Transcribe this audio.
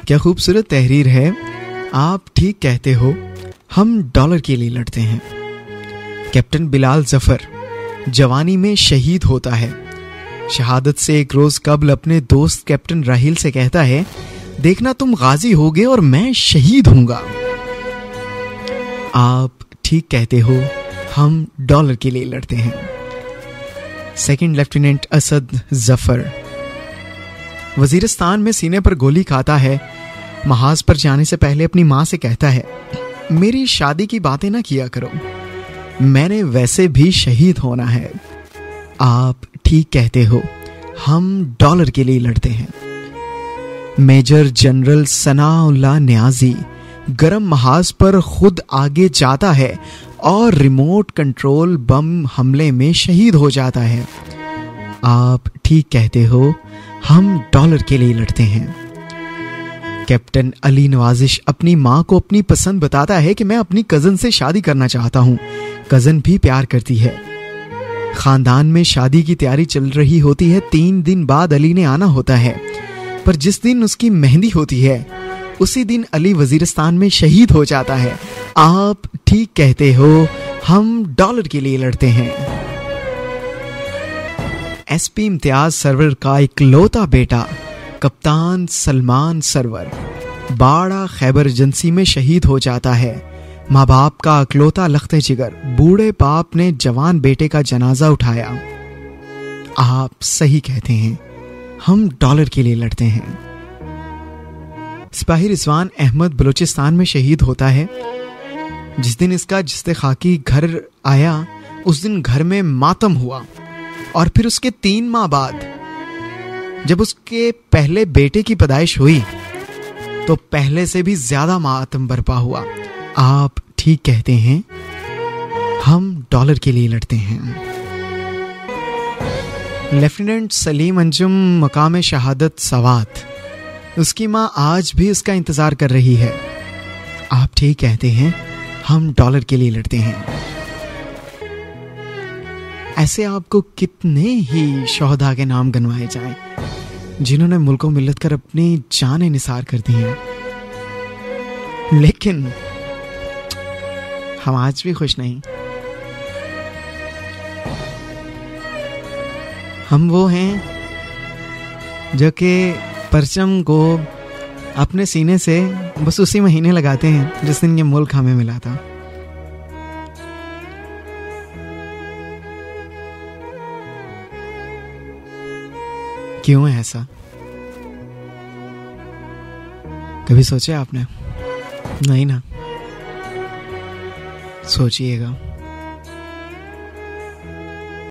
क्या खूबसूरत तहरीर है। आप ठीक कहते हो, हम डॉलर के लिए लड़ते हैं। कैप्टन बिलाल जफर जवानी में शहीद होता है। शहादत से एक रोज कबल अपने दोस्त कैप्टन राहिल से कहता है, देखना तुम गाजी होगे और मैं शहीद हूंगा। आप ठीक कहते हो, हम डॉलर के लिए लड़ते हैं। सेकंड लेफ्टिनेंट असद जफर वजीरिस्तान में सीने पर गोली खाता है। महाज पर जाने से पहले अपनी मां से कहता है, मेरी शादी की बातें ना किया करो, मैंने वैसे भी शहीद होना है। आप ठीक कहते हो, हम डॉलर के लिए लड़ते हैं। मेजर जनरल सनाउल्लाह न्याजी गरम महाज पर खुद आगे जाता है और रिमोट कंट्रोल बम हमले में शहीद हो जाता है। आप ठीक कहते हो, हम डॉलर के लिए लड़ते हैं। कैप्टन अली नवाजिश अपनी मां को अपनी पसंद बताता है कि मैं अपनी कजन से शादी करना चाहता हूं। कजन भी प्यार करती है। खानदान में शादी की तैयारी चल रही होती है। 3 दिन बाद अली ने आना होता है, पर जिस दिन उसकी मेहंदी होती है उसी दिन अली वजीरिस्तान में शहीद हो जाता है। आप ठीक कहते हो, हम डॉलर के लिए लड़ते हैं। एसपी इम्तियाज सरवर का इकलौता बेटा कप्तान सलमान सरवर बाड़ा खैबर एजेंसी में शहीद हो जाता है। माँ बाप का अकलौता लख्ते जिगर बूढ़े बाप ने जवान बेटे का जनाजा उठाया। आप सही कहते हैं, हम डॉलर के लिए लड़ते हैं। सिपाही रिजवान अहमद बलूचिस्तान में शहीद होता है। जिस दिन इसका जिस्ते खाकी घर आया उस दिन घर में मातम हुआ, और फिर उसके 3 माह बाद जब उसके पहले बेटे की पैदाइश हुई तो पहले से भी ज्यादा मातम बरपा हुआ। आप ठीक कहते हैं, हम डॉलर के लिए लड़ते हैं। लेफ्टिनेंट सलीम अंजुम मकाम शहादत सवात, उसकी मां आज भी उसका इंतजार कर रही है। आप ठीक कहते हैं, हम डॉलर के लिए लड़ते हैं। ऐसे आपको कितने ही शोहदा के नाम गनवाए जाएं जिन्होंने मुल्को मिल्लत कर अपनी जानें निसार कर दी हैं, लेकिन हम आज भी खुश नहीं। हम वो हैं जो कि परचम को अपने सीने से बस उसी महीने लगाते हैं जिस दिन ये मुल्क हमें मिला था। क्यों है ऐसा? कभी सोचा आपने? नहीं ना, सोचिएगा।